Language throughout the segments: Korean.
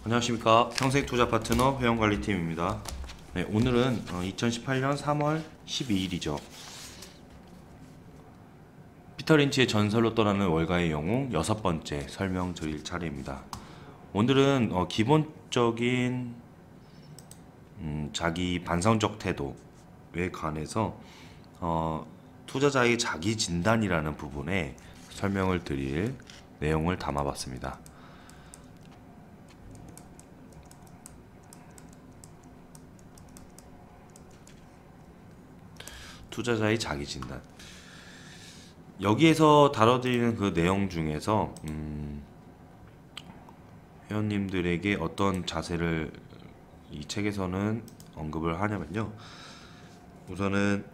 안녕하십니까, 평생투자 파트너 회원관리팀입니다. 네, 오늘은 2018년 3월 12일이죠. 피터 린치의 전설로 떠나는 월가의 영웅 6번째 설명드릴 차례입니다. 오늘은 기본적인 자기 반성적 태도에 관해서 투자자의 자기 진단이라는 부분에 설명을 드릴 내용을 담아봤습니다. 투자자의 자기 진단, 여기에서 다뤄드리는 그 내용 중에서 회원님들에게 어떤 자세를 이 책에서는 언급을 하냐면요, 우선은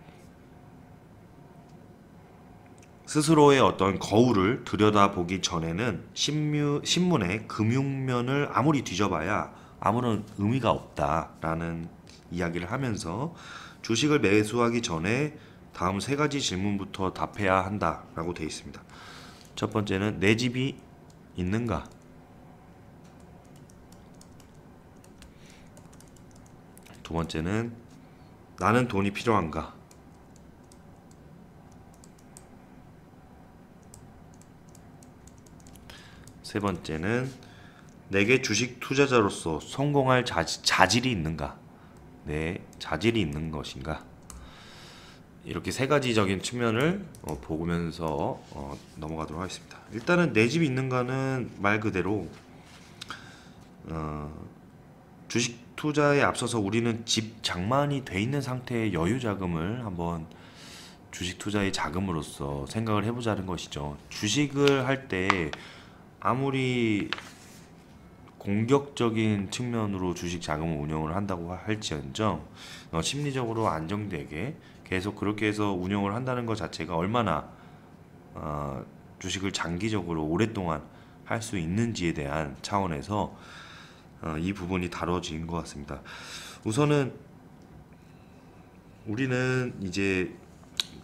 스스로의 어떤 거울을 들여다보기 전에는 신문의 금융면을 아무리 뒤져봐야 아무런 의미가 없다라는 이야기를 하면서 주식을 매수하기 전에 다음 3가지 질문부터 답해야 한다라고 되어 있습니다. 첫 번째는 내 집이 있는가? 두 번째는 나는 돈이 필요한가? 세 번째는 내게 주식 투자자로서 성공할 자질이 있는가? 내 자질이 있는 것인가? 이렇게 3가지적인 측면을 보면서 넘어가도록 하겠습니다. 일단은 내 집이 있는가는 말 그대로 주식 투자에 앞서서 우리는 집 장만이 돼 있는 상태의 여유 자금을 한번 주식 투자의 자금으로서 생각을 해보자는 것이죠. 주식을 할 때 아무리 공격적인 측면으로 주식 자금을 운영을 한다고 할지언정 심리적으로 안정되게 계속 그렇게 해서 운영을 한다는 것 자체가 얼마나 주식을 장기적으로 오랫동안 할 수 있는지에 대한 차원에서 이 부분이 다뤄진 것 같습니다. 우선은 우리는 이제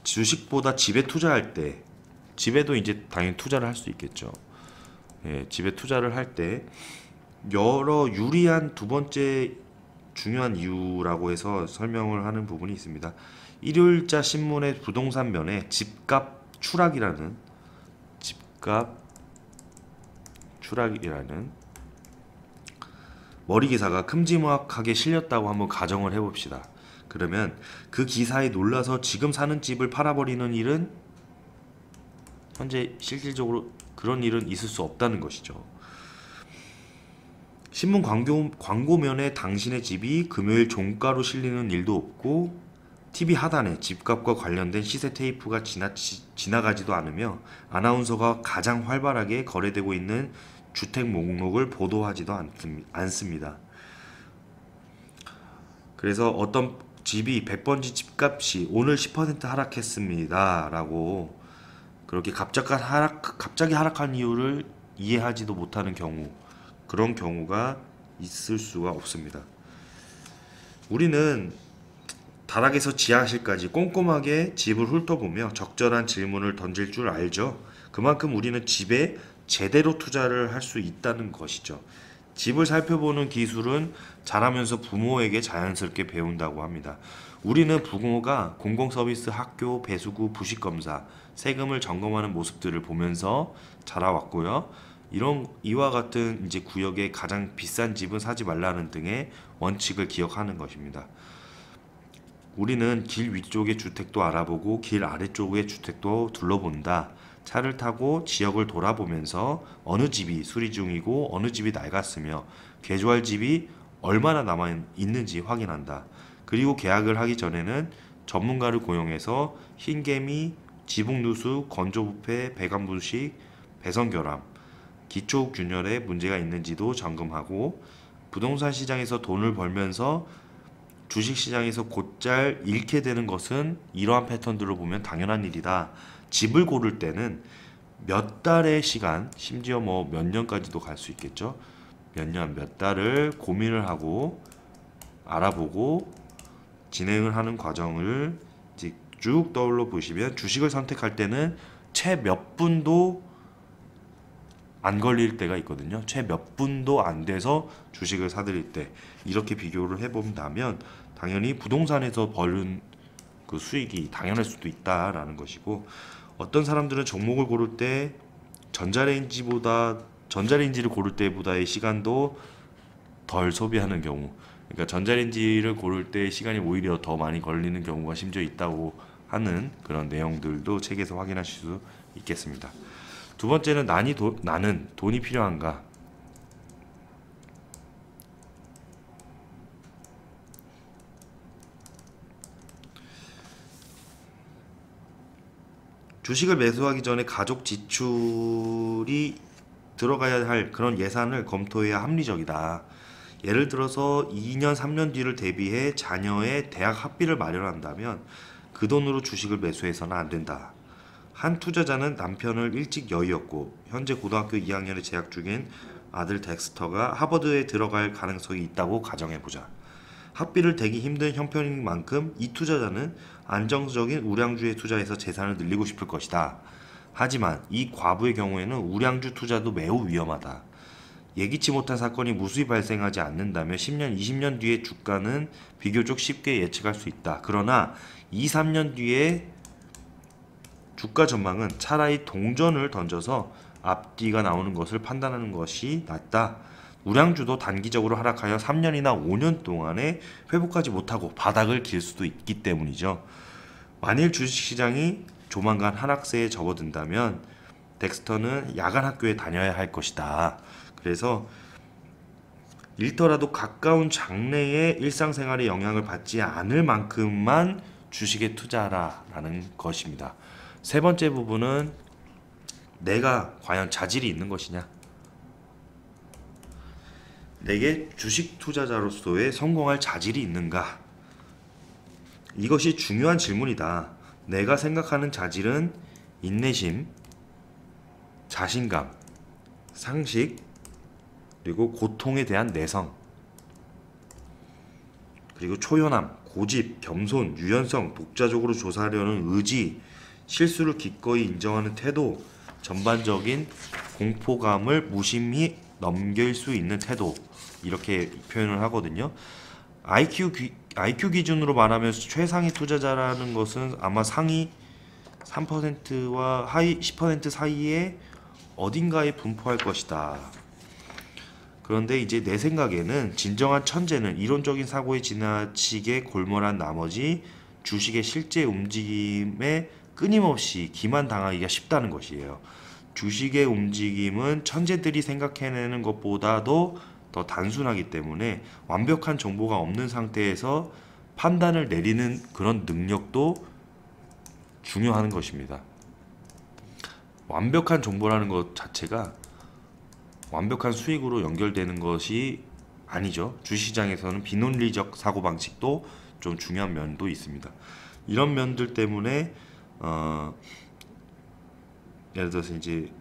주식보다 집에 투자할 때, 집에도 이제 당연히 투자를 할 수 있겠죠. 예, 집에 투자를 할 때 여러 유리한 두 번째 중요한 이유라고 해서 설명을 하는 부분이 있습니다. 일요일자 신문의 부동산 면에 집값 추락이라는 머리 기사가 큼지막하게 실렸다고 한번 가정을 해봅시다. 그러면 그 기사에 놀라서 지금 사는 집을 팔아버리는 일은 현재 실질적으로 그런 일은 있을 수 없다는 것이죠. 신문 광고면에 당신의 집이 금요일 종가로 실리는 일도 없고 TV 하단에 집값과 관련된 시세 테이프가 지나가지도 않으며 아나운서가 가장 활발하게 거래되고 있는 주택 목록을 보도하지도 않습니다. 그래서 어떤 집이 100번지 집값이 오늘 10% 하락했습니다 라고 그렇게 갑자기 하락한 이유를 이해하지도 못하는 경우, 그런 경우가 있을 수가 없습니다. 우리는 다락에서 지하실까지 꼼꼼하게 집을 훑어보며 적절한 질문을 던질 줄 알죠. 그만큼 우리는 집에 제대로 투자를 할 수 있다는 것이죠. 집을 살펴보는 기술은 자라면서 부모에게 자연스럽게 배운다고 합니다. 우리는 부모가 공공서비스, 학교, 배수구, 부식검사, 세금을 점검하는 모습들을 보면서 자라왔고요. 이와 같은 이제 구역의 가장 비싼 집은 사지 말라는 등의 원칙을 기억하는 것입니다. 우리는 길 위쪽의 주택도 알아보고 길 아래쪽의 주택도 둘러본다. 차를 타고 지역을 돌아보면서 어느 집이 수리 중이고 어느 집이 낡았으며 개조할 집이 얼마나 남아있는지 확인한다. 그리고 계약을 하기 전에는 전문가를 고용해서 흰개미, 지붕누수, 건조부패, 배관부식, 배선결함, 기초균열에 문제가 있는지도 점검하고 부동산 시장에서 돈을 벌면서 주식시장에서 곧잘 잃게 되는 것은 이러한 패턴들로 보면 당연한 일이다. 집을 고를 때는 몇 달의 시간, 심지어 뭐 몇 년까지도 갈 수 있겠죠. 몇 달을 고민을 하고 알아보고 진행을 하는 과정을 이제 쭉 떠올려 보시면 주식을 선택할 때는 채 몇 분도 안 걸릴 때가 있거든요. 채 몇 분도 안 돼서 주식을 사들일 때 이렇게 비교를 해본다면 당연히 부동산에서 버는 그 수익이 당연할 수도 있다라는 것이고, 어떤 사람들은 종목을 고를 때 전자레인지를 고를 때보다의 시간도 덜 소비하는 경우, 그러니까 전자레인지를 고를 때 시간이 오히려 더 많이 걸리는 경우가 심지어 있다고 하는 그런 내용들도 책에서 확인하실 수 있겠습니다. 두 번째는 나는 돈이 필요한가? 주식을 매수하기 전에 가족 지출이 들어가야 할 그런 예산을 검토해야 합리적이다. 예를 들어서 2년, 3년 뒤를 대비해 자녀의 대학 학비를 마련한다면 그 돈으로 주식을 매수해서는 안 된다. 한 투자자는 남편을 일찍 여의었고 현재 고등학교 2학년에 재학 중인 아들 덱스터가 하버드에 들어갈 가능성이 있다고 가정해보자. 학비를 대기 힘든 형편인 만큼 이 투자자는 안정적인 우량주에 투자해서 재산을 늘리고 싶을 것이다. 하지만 이 과부의 경우에는 우량주 투자도 매우 위험하다. 예기치 못한 사건이 무수히 발생하지 않는다면 10년, 20년 뒤의 주가는 비교적 쉽게 예측할 수 있다. 그러나 2, 3년 뒤에 주가 전망은 차라리 동전을 던져서 앞뒤가 나오는 것을 판단하는 것이 낫다. 우량주도 단기적으로 하락하여 3년이나 5년 동안에 회복하지 못하고 바닥을 길 수도 있기 때문이죠. 만일 주식시장이 조만간 하락세에 접어든다면 덱스터는 야간 학교에 다녀야 할 것이다. 그래서 잃더라도 가까운 장래의 일상생활에 영향을 받지 않을 만큼만 주식에 투자하라라는 것입니다. 세 번째 부분은 내가 과연 자질이 있는 것이냐? 내게 주식 투자자로서의 성공할 자질이 있는가? 이것이 중요한 질문이다. 내가 생각하는 자질은 인내심, 자신감, 상식, 그리고 고통에 대한 내성, 그리고 초연함, 고집, 겸손, 유연성, 독자적으로 조사하려는 의지, 실수를 기꺼이 인정하는 태도, 전반적인 공포감을 무심히 넘길 수 있는 태도, 이렇게 표현을 하거든요. IQ 기준으로 말하면 최상위 투자자라는 것은 아마 상위 3%와 하위 10% 사이에 어딘가에 분포할 것이다. 그런데 이제 내 생각에는 진정한 천재는 이론적인 사고에 지나치게 골몰한 나머지 주식의 실제 움직임에 끊임없이 기만당하기가 쉽다는 것이에요. 주식의 움직임은 천재들이 생각해내는 것보다도 더 단순하기 때문에 완벽한 정보가 없는 상태에서 판단을 내리는 그런 능력도 중요한 것입니다. 완벽한 정보라는 것 자체가 완벽한 수익으로 연결되는 것이 아니죠. 주식시장에서는 비논리적 사고방식도 좀 중요한 면도 있습니다. 이런 면들 때문에 예를 들어서 이제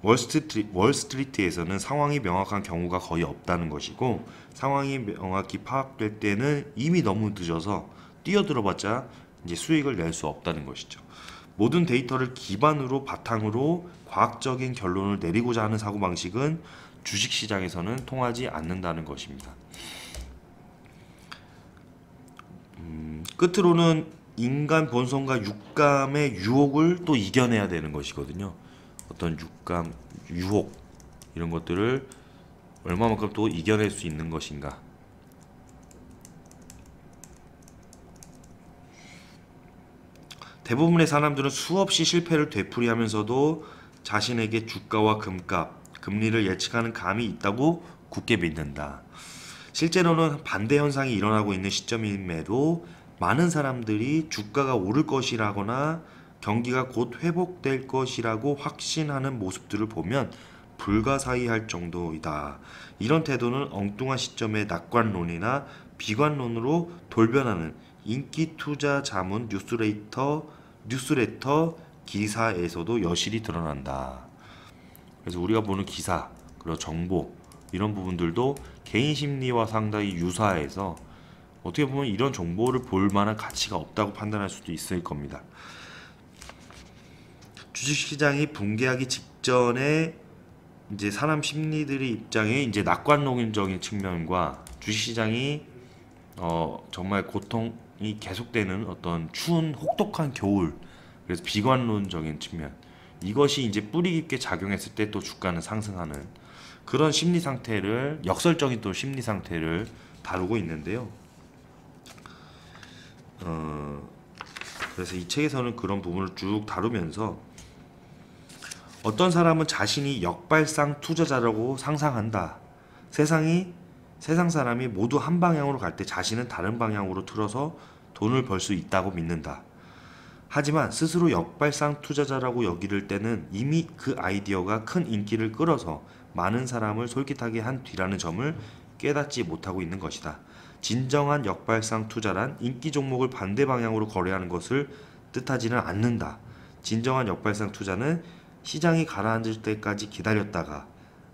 월스트리트에서는 상황이 명확한 경우가 거의 없다는 것이고, 상황이 명확히 파악될 때는 이미 너무 늦어서 뛰어들어봤자 이제 수익을 낼 수 없다는 것이죠. 모든 데이터를 기반으로 바탕으로 과학적인 결론을 내리고자 하는 사고방식은 주식시장에서는 통하지 않는다는 것입니다. 끝으로는 인간 본성과 육감의 유혹을 또 이겨내야 되는 것이거든요. 어떤 육감, 유혹 이런 것들을 얼마만큼 또 이겨낼 수 있는 것인가. 대부분의 사람들은 수없이 실패를 되풀이하면서도 자신에게 주가와 금값, 금리를 예측하는 감이 있다고 굳게 믿는다. 실제로는 반대 현상이 일어나고 있는 시점임에도 많은 사람들이 주가가 오를 것이라거나 경기가 곧 회복될 것이라고 확신하는 모습들을 보면 불가사의할 정도이다. 이런 태도는 엉뚱한 시점의 낙관론이나 비관론으로 돌변하는 인기 투자 자문 뉴스레터 기사에서도 여실히 드러난다. 그래서 우리가 보는 기사, 그리고 정보 이런 부분들도 개인 심리와 상당히 유사해서 어떻게 보면 이런 정보를 볼 만한 가치가 없다고 판단할 수도 있을 겁니다. 주식시장이 붕괴하기 직전에 이제 사람 심리들의 입장에 이제 낙관론적인 측면과 주식시장이 정말 고통이 계속되는 어떤 추운 혹독한 겨울, 그래서 비관론적인 측면, 이것이 이제 뿌리 깊게 작용했을 때 또 주가는 상승하는 그런 심리 상태를, 역설적인 또 심리 상태를 다루고 있는데요. 그래서 이 책에서는 그런 부분을 쭉 다루면서 어떤 사람은 자신이 역발상 투자자라고 상상한다. 세상 사람이 모두 한 방향으로 갈 때 자신은 다른 방향으로 틀어서 돈을 벌 수 있다고 믿는다. 하지만 스스로 역발상 투자자라고 여길 때는 이미 그 아이디어가 큰 인기를 끌어서 많은 사람을 솔깃하게 한 뒤라는 점을 깨닫지 못하고 있는 것이다. 진정한 역발상 투자란 인기 종목을 반대 방향으로 거래하는 것을 뜻하지는 않는다. 진정한 역발상 투자는 시장이 가라앉을 때까지 기다렸다가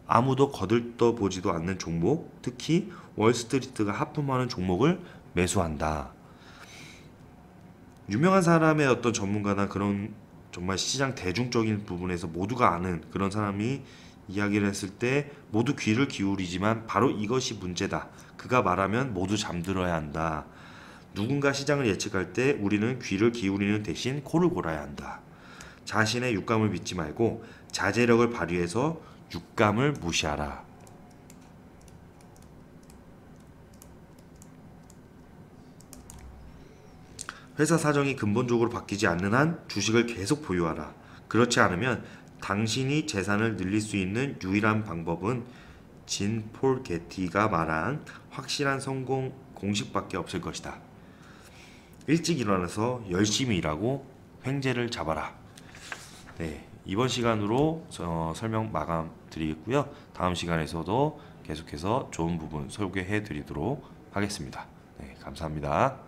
아무도 거들떠보지도 않는 종목, 특히 월스트리트가 하품하는 종목을 매수한다. 유명한 사람의 어떤 전문가나 그런 정말 시장 대중적인 부분에서 모두가 아는 그런 사람이 이야기를 했을 때 모두 귀를 기울이지만 바로 이것이 문제다. 그가 말하면 모두 잠들어야 한다. 누군가 시장을 예측할 때 우리는 귀를 기울이는 대신 코를 골아야 한다. 자신의 육감을 믿지 말고 자제력을 발휘해서 육감을 무시하라. 회사 사정이 근본적으로 바뀌지 않는 한 주식을 계속 보유하라. 그렇지 않으면 당신이 재산을 늘릴 수 있는 유일한 방법은 진 폴 게티가 말한 확실한 성공 공식밖에 없을 것이다. 일찍 일어나서 열심히 일하고 횡재를 잡아라. 네, 이번 시간으로 설명 마감 드리겠고요. 다음 시간에서도 계속해서 좋은 부분 소개해 드리도록 하겠습니다. 네, 감사합니다.